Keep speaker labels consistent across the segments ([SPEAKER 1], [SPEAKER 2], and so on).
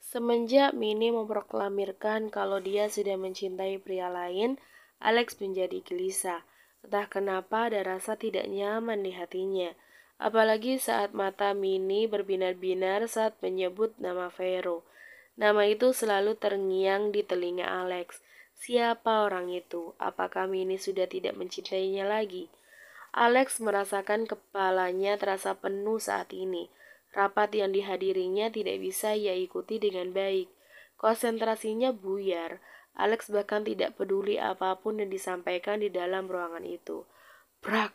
[SPEAKER 1] Semenjak Mini memproklamirkan kalau dia sudah mencintai pria lain, Alex menjadi gelisah. Entah kenapa ada rasa tidak nyaman di hatinya. Apalagi saat mata Mini berbinar-binar saat menyebut nama Vero. Nama itu selalu terngiang di telinga Alex. Siapa orang itu? Apakah Mini sudah tidak mencintainya lagi? Alex merasakan kepalanya terasa penuh saat ini. Rapat yang dihadirinya tidak bisa ia ikuti dengan baik. Konsentrasinya buyar. Alex bahkan tidak peduli apapun yang disampaikan di dalam ruangan itu. Brak!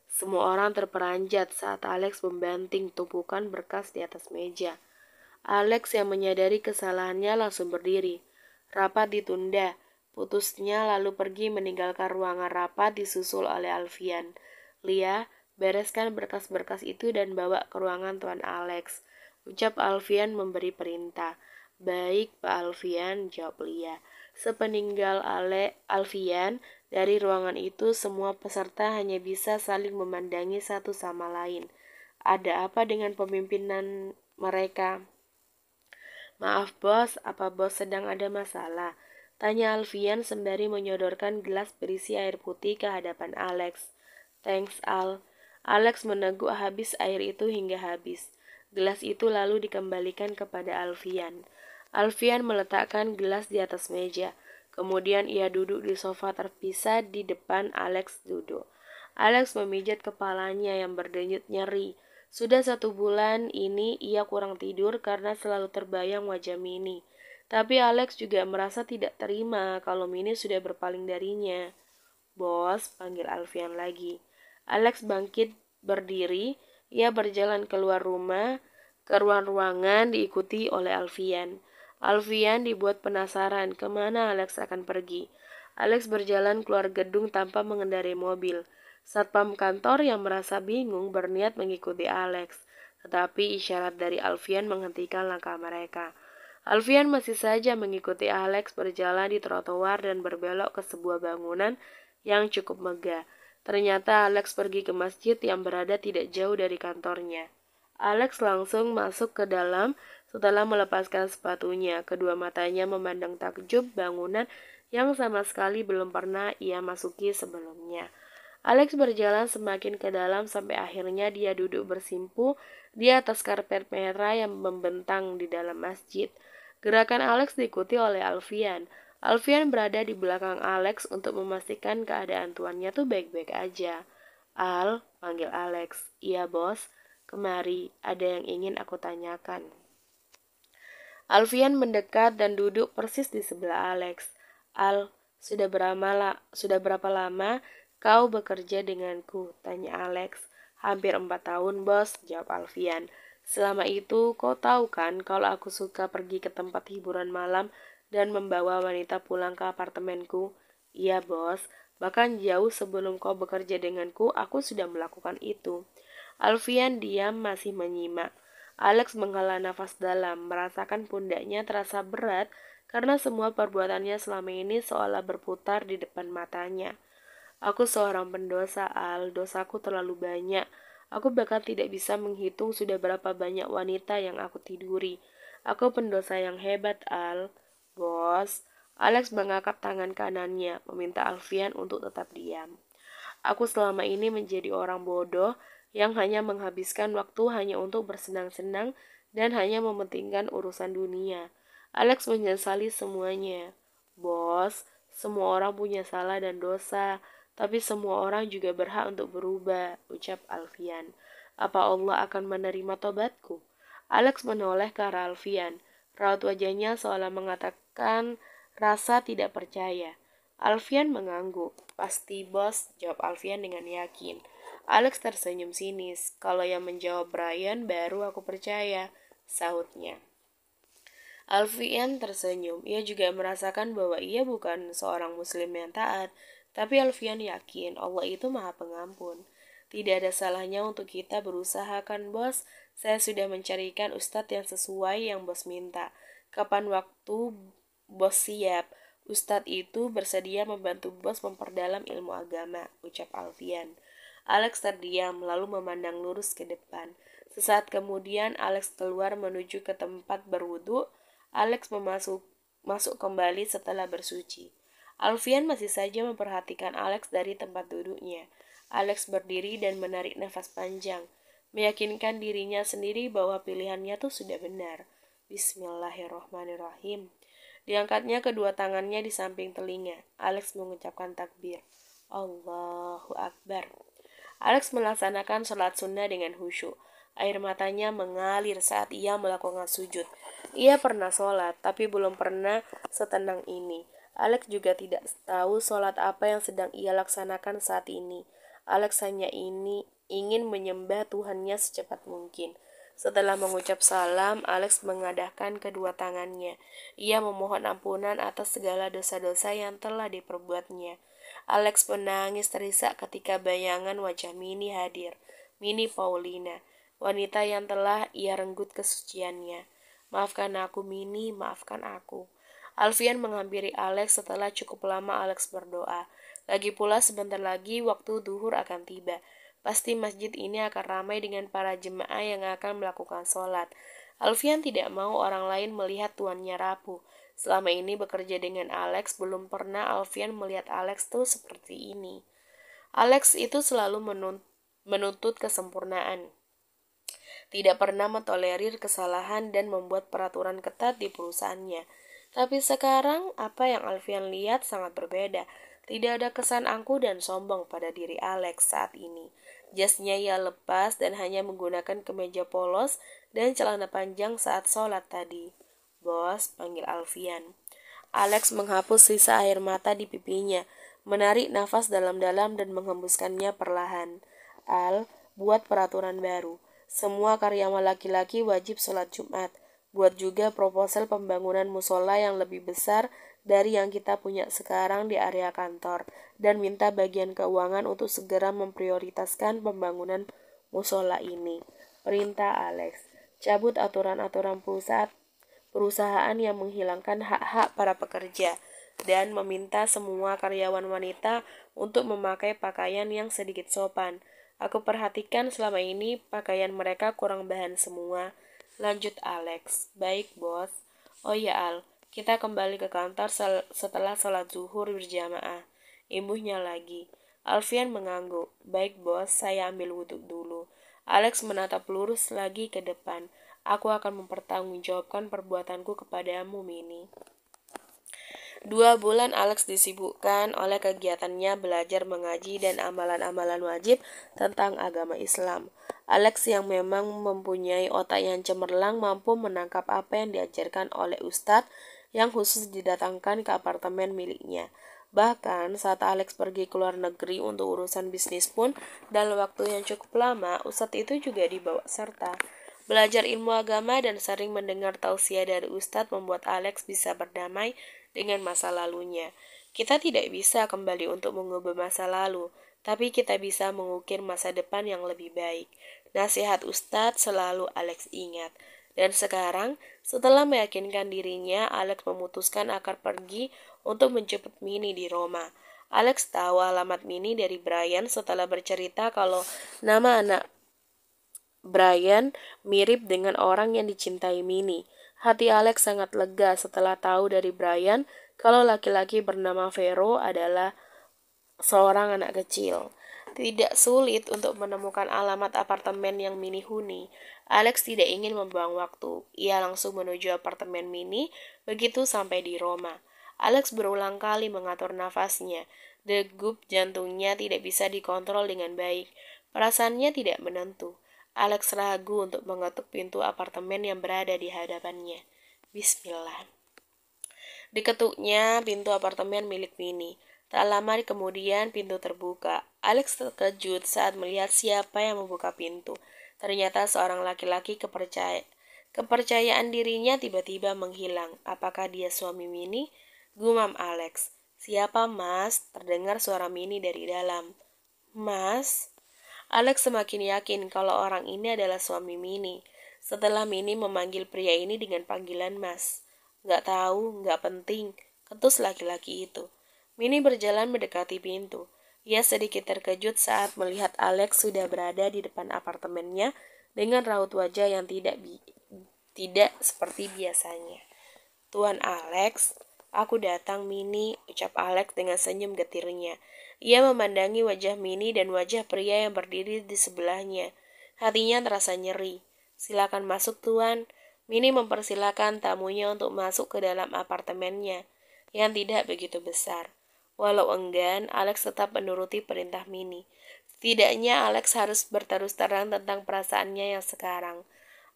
[SPEAKER 1] Semua orang terperanjat saat Alex membanting tumpukan berkas di atas meja. Alex yang menyadari kesalahannya langsung berdiri. Rapat ditunda. Putusnya lalu pergi meninggalkan ruangan rapat disusul oleh Alfian. Lia, bereskan berkas-berkas itu dan bawa ke ruangan Tuan Alex. Ucap Alfian memberi perintah. Baik, Pak Alfian, jawab Lia. Sepeninggal Alfian, dari ruangan itu semua peserta hanya bisa saling memandangi satu sama lain. Ada apa dengan pemimpinan mereka? Maaf bos, apa bos sedang ada masalah? Tanya Alfian sembari menyodorkan gelas berisi air putih ke hadapan Alex. Thanks Al. Alex meneguk habis air itu hingga habis. Gelas itu lalu dikembalikan kepada Alfian. Alfian meletakkan gelas di atas meja. Kemudian ia duduk di sofa terpisah di depan Alex duduk. Alex memijat kepalanya yang berdenyut nyeri. Sudah 1 bulan ini ia kurang tidur karena selalu terbayang wajah Mini. Tapi Alex juga merasa tidak terima kalau Mini sudah berpaling darinya. Bos, panggil Alfian lagi. Alex bangkit berdiri, ia berjalan keluar rumah, ke ruangan diikuti oleh Alfian. Alfian dibuat penasaran kemana Alex akan pergi. Alex berjalan keluar gedung tanpa mengendarai mobil. Satpam kantor yang merasa bingung berniat mengikuti Alex, tetapi isyarat dari Alfian menghentikan langkah mereka. Alfian masih saja mengikuti Alex berjalan di trotoar dan berbelok ke sebuah bangunan yang cukup megah. Ternyata Alex pergi ke masjid yang berada tidak jauh dari kantornya. Alex langsung masuk ke dalam setelah melepaskan sepatunya. Kedua matanya memandang takjub bangunan yang sama sekali belum pernah ia masuki sebelumnya. Alex berjalan semakin ke dalam sampai akhirnya dia duduk bersimpu di atas karpet merah yang membentang di dalam masjid. Gerakan Alex diikuti oleh Alfian. Alfian berada di belakang Alex untuk memastikan keadaan tuannya tuh baik-baik aja. Al, panggil Alex. Iya bos, kemari, ada yang ingin aku tanyakan. Alfian mendekat dan duduk persis di sebelah Alex. Al, sudah berapa lama kau bekerja denganku? Tanya Alex. Hampir 4 tahun, bos, jawab Alfian. Selama itu, kau tahu kan kalau aku suka pergi ke tempat hiburan malam dan membawa wanita pulang ke apartemenku? Iya, bos. Bahkan jauh sebelum kau bekerja denganku, aku sudah melakukan itu. Alfian diam masih menyimak. Alex menghela nafas dalam, merasakan pundaknya terasa berat karena semua perbuatannya selama ini seolah berputar di depan matanya. Aku seorang pendosa, Al. Dosaku terlalu banyak. Aku bahkan tidak bisa menghitung sudah berapa banyak wanita yang aku tiduri. Aku pendosa yang hebat, Al. Bos, Alex mengangkat tangan kanannya, meminta Alfian untuk tetap diam. Aku selama ini menjadi orang bodoh yang hanya menghabiskan waktu hanya untuk bersenang-senang dan hanya mementingkan urusan dunia. Alex menyesali semuanya. Bos, semua orang punya salah dan dosa, tapi semua orang juga berhak untuk berubah, ucap Alfian. Apa Allah akan menerima tobatku? Alex menoleh ke arah Alfian. Raut wajahnya seolah mengatakan rasa tidak percaya. Alfian mengangguk. Pasti bos, jawab Alfian dengan yakin. Alex tersenyum sinis. Kalau yang menjawab Brian baru aku percaya, sahutnya. Alfian tersenyum. Ia juga merasakan bahwa ia bukan seorang muslim yang taat, tapi Alfian yakin Allah itu maha pengampun. Tidak ada salahnya untuk kita berusaha kan bos. Saya sudah mencarikan ustadz yang sesuai yang bos minta. Kapan waktu bos siap? Ustadz itu bersedia membantu bos memperdalam ilmu agama, ucap Alfian. Alex terdiam lalu memandang lurus ke depan. Sesaat kemudian Alex keluar menuju ke tempat berwudu. Alex masuk kembali setelah bersuci. Alfian masih saja memperhatikan Alex dari tempat duduknya. Alex berdiri dan menarik nafas panjang, meyakinkan dirinya sendiri bahwa pilihannya tuh sudah benar. Bismillahirrahmanirrahim. Diangkatnya kedua tangannya di samping telinga. Alex mengucapkan takbir. Allahu Akbar. Alex melaksanakan sholat sunnah dengan khusyuk. Air matanya mengalir saat ia melakukan sujud. Ia pernah sholat, tapi belum pernah setenang ini. Alex juga tidak tahu sholat apa yang sedang ia laksanakan saat ini. Alex hanya ingin menyembah Tuhannya secepat mungkin. Setelah mengucap salam, Alex mengadahkan kedua tangannya. Ia memohon ampunan atas segala dosa-dosa yang telah diperbuatnya. Alex menangis terisak ketika bayangan wajah Mini hadir. Mini Paulina, wanita yang telah ia renggut kesuciannya. Maafkan aku, Mini, maafkan aku. Alfian menghampiri Alex setelah cukup lama Alex berdoa. Lagi pula sebentar lagi waktu duhur akan tiba. Pasti masjid ini akan ramai dengan para jemaah yang akan melakukan sholat. Alfian tidak mau orang lain melihat tuannya rapuh. Selama ini bekerja dengan Alex, belum pernah Alfian melihat Alex tuh seperti ini. Alex itu selalu menuntut kesempurnaan. Tidak pernah mentolerir kesalahan dan membuat peraturan ketat di perusahaannya. Tapi sekarang, apa yang Alfian lihat sangat berbeda. Tidak ada kesan angkuh dan sombong pada diri Alex saat ini. Jasnya ia lepas dan hanya menggunakan kemeja polos dan celana panjang saat sholat tadi. Bos, panggil Alfian. Alex menghapus sisa air mata di pipinya, menarik nafas dalam-dalam dan menghembuskannya perlahan. Al, buat peraturan baru. Semua karyawan laki-laki wajib sholat Jumat. Buat juga proposal pembangunan musola yang lebih besar dari yang kita punya sekarang di area kantor. Dan minta bagian keuangan untuk segera memprioritaskan pembangunan musola ini. Perintah Alex. Cabut aturan-aturan perusahaan yang menghilangkan hak-hak para pekerja. Dan meminta semua karyawan wanita untuk memakai pakaian yang sedikit sopan. Aku perhatikan selama ini pakaian mereka kurang bahan semua. Lanjut Alex. Baik bos. Oh ya Al, kita kembali ke kantor setelah sholat zuhur berjamaah. Imbuhnya lagi. Alfian mengangguk. Baik bos, saya ambil wudhu dulu. Alex menatap lurus lagi ke depan. Aku akan mempertanggungjawabkan perbuatanku kepadamu, Mini. 2 bulan Alex disibukkan oleh kegiatannya belajar mengaji dan amalan-amalan wajib tentang agama Islam. Alex yang memang mempunyai otak yang cemerlang mampu menangkap apa yang diajarkan oleh ustadz yang khusus didatangkan ke apartemen miliknya. Bahkan saat Alex pergi ke luar negeri untuk urusan bisnis pun dalam waktu yang cukup lama, ustadz itu juga dibawa serta. Belajar ilmu agama dan sering mendengar tausiah dari ustadz membuat Alex bisa berdamai dengan masa lalunya. Kita tidak bisa kembali untuk mengubah masa lalu, tapi kita bisa mengukir masa depan yang lebih baik. Nasihat Ustadz selalu Alex ingat. Dan sekarang, setelah meyakinkan dirinya, Alex memutuskan akan pergi untuk menjemput Mini di Roma. Alex tahu alamat Mini dari Brian setelah bercerita kalau nama anak Brian mirip dengan orang yang dicintai Mini. Hati Alex sangat lega setelah tahu dari Brian kalau laki-laki bernama Vero adalah seorang anak kecil. Tidak sulit untuk menemukan alamat apartemen yang Mini huni. Alex tidak ingin membuang waktu. Ia langsung menuju apartemen Mini begitu sampai di Roma. Alex berulang kali mengatur nafasnya. Degup jantungnya tidak bisa dikontrol dengan baik. Perasaannya tidak menentu. Alex ragu untuk mengetuk pintu apartemen yang berada di hadapannya. Bismillah. Diketuknya pintu apartemen milik Mini. Tak lama kemudian pintu terbuka. Alex terkejut saat melihat siapa yang membuka pintu. Ternyata seorang laki-laki kepercayaan dirinya tiba-tiba menghilang. Apakah dia suami Mini? Gumam Alex. Siapa mas? Terdengar suara Mini dari dalam. Mas? Alex semakin yakin kalau orang ini adalah suami Mini. Setelah Mini memanggil pria ini dengan panggilan mas. Gak tahu, gak penting, ketus laki-laki itu. Mini berjalan mendekati pintu. Ia sedikit terkejut saat melihat Alex sudah berada di depan apartemennya dengan raut wajah yang tidak seperti biasanya. Tuan Alex, aku datang, Mini, ucap Alex dengan senyum getirnya. Ia memandangi wajah Mini dan wajah pria yang berdiri di sebelahnya. Hatinya terasa nyeri. Silakan masuk, Tuan. Mini mempersilakan tamunya untuk masuk ke dalam apartemennya, yang tidak begitu besar. Walau enggan, Alex tetap menuruti perintah Mini. Setidaknya Alex harus berterus terang tentang perasaannya yang sekarang.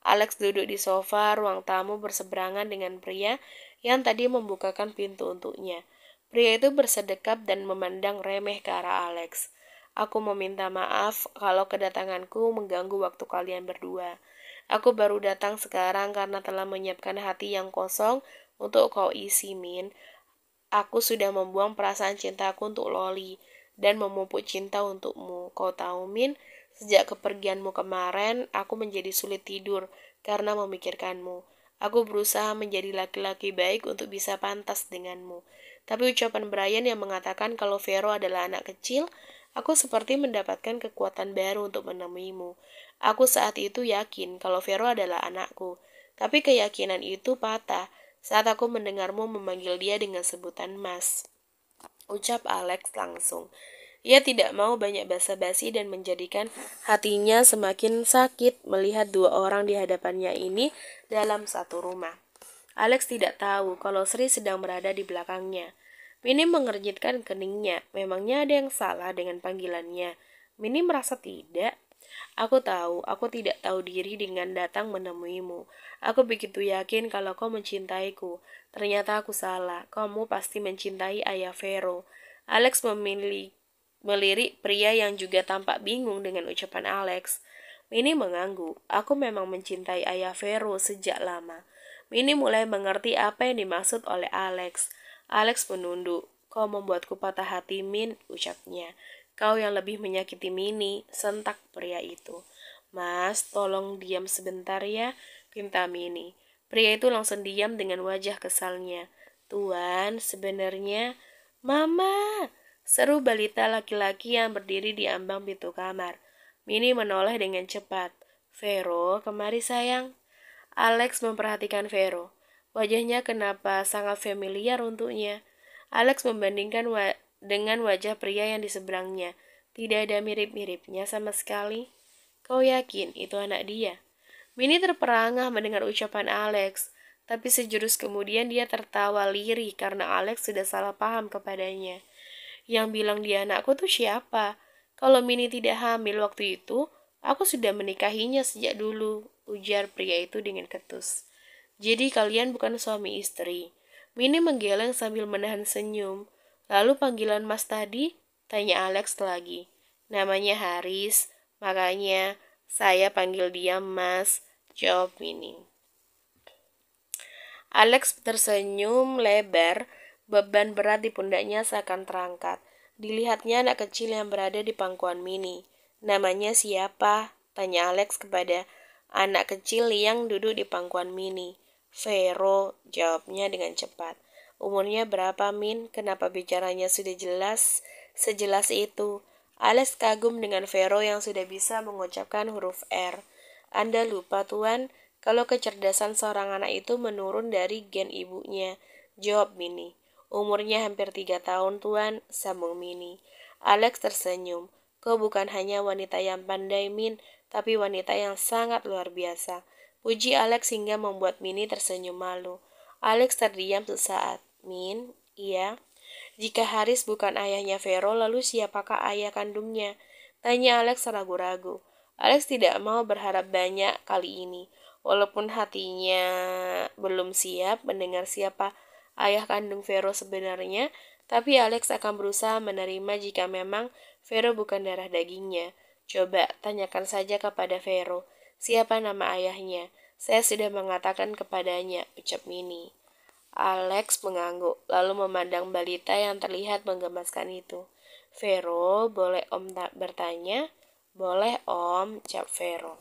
[SPEAKER 1] Alex duduk di sofa ruang tamu berseberangan dengan pria yang tadi membukakan pintu untuknya. Pria itu bersedekap dan memandang remeh ke arah Alex. Aku meminta maaf kalau kedatanganku mengganggu waktu kalian berdua. Aku baru datang sekarang karena telah menyiapkan hati yang kosong untuk kau isi, Min. Aku sudah membuang perasaan cintaku untuk Loli dan memupuk cinta untukmu. Kau tahu, Min, sejak kepergianmu kemarin, aku menjadi sulit tidur karena memikirkanmu. Aku berusaha menjadi laki-laki baik untuk bisa pantas denganmu. Tapi ucapan Brian yang mengatakan kalau Vero adalah anak kecil, aku seperti mendapatkan kekuatan baru untuk menemuimu. Aku saat itu yakin kalau Vero adalah anakku, tapi keyakinan itu patah saat aku mendengarmu memanggil dia dengan sebutan Mas. Ucap Alex langsung. Ia tidak mau banyak basa-basi dan menjadikan hatinya semakin sakit melihat dua orang di hadapannya ini dalam satu rumah. Alex tidak tahu kalau Sri sedang berada di belakangnya. Mini mengernyitkan keningnya. Memangnya ada yang salah dengan panggilannya? Mini merasa tidak. Aku tahu, aku tidak tahu diri dengan datang menemuimu. Aku begitu yakin kalau kau mencintaiku. Ternyata aku salah. Kamu pasti mencintai ayah Vero. Alex melirik pria yang juga tampak bingung dengan ucapan Alex. Mini mengangguk. Aku memang mencintai ayah Vero sejak lama. Mini mulai mengerti apa yang dimaksud oleh Alex. Alex menunduk. Kau membuatku patah hati, Min, ucapnya. Kau yang lebih menyakiti Mini, sentak pria itu. Mas, tolong diam sebentar ya, pinta Mini. Pria itu langsung diam dengan wajah kesalnya. Tuan, sebenarnya... Mama! Seru balita laki-laki yang berdiri di ambang pintu kamar. Mini menoleh dengan cepat. Vero, kemari sayang. Alex memperhatikan Vero. Wajahnya kenapa sangat familiar untuknya. Alex membandingkan dengan wajah pria yang di seberangnya. Tidak ada mirip-miripnya sama sekali. Kau yakin itu anak dia? Mini terperangah mendengar ucapan Alex, tapi sejurus kemudian dia tertawa lirih karena Alex sudah salah paham kepadanya. Yang bilang dia anakku tuh siapa? Kalau Mini tidak hamil waktu itu, aku sudah menikahinya sejak dulu, ujar pria itu dengan ketus. Jadi kalian bukan suami istri. Mini menggeleng sambil menahan senyum. Lalu panggilan Mas tadi? Tanya Alex lagi. Namanya Haris, makanya saya panggil dia Mas, jawab Mini. Alex tersenyum lebar, beban berat di pundaknya seakan terangkat. Dilihatnya anak kecil yang berada di pangkuan Mini. Namanya siapa? Tanya Alex kepada anak kecil yang duduk di pangkuan Mini. Vero, jawabnya dengan cepat. Umurnya berapa, Min? Kenapa bicaranya sudah jelas? Sejelas itu. Alex kagum dengan Vero yang sudah bisa mengucapkan huruf R. Anda lupa, Tuan, kalau kecerdasan seorang anak itu menurun dari gen ibunya. Jawab Mini. Umurnya hampir 3 tahun, Tuan, sambung Mini. Alex tersenyum. Kau bukan hanya wanita yang pandai, Min, tapi wanita yang sangat luar biasa. Puji Alex hingga membuat Mini tersenyum malu. Alex terdiam sesaat. Min, iya. Jika Haris bukan ayahnya Vero, lalu siapakah ayah kandungnya? Tanya Alex ragu-ragu. Alex tidak mau berharap banyak kali ini. Walaupun hatinya belum siap mendengar siapa ayah kandung Vero sebenarnya, tapi Alex akan berusaha menerima jika memang Vero bukan darah dagingnya. Coba tanyakan saja kepada Vero. Siapa nama ayahnya? Saya sudah mengatakan kepadanya, ucap Mini. Alex mengangguk, lalu memandang balita yang terlihat menggemaskan itu. Vero, boleh Om tak bertanya? Boleh Om, ucap Vero.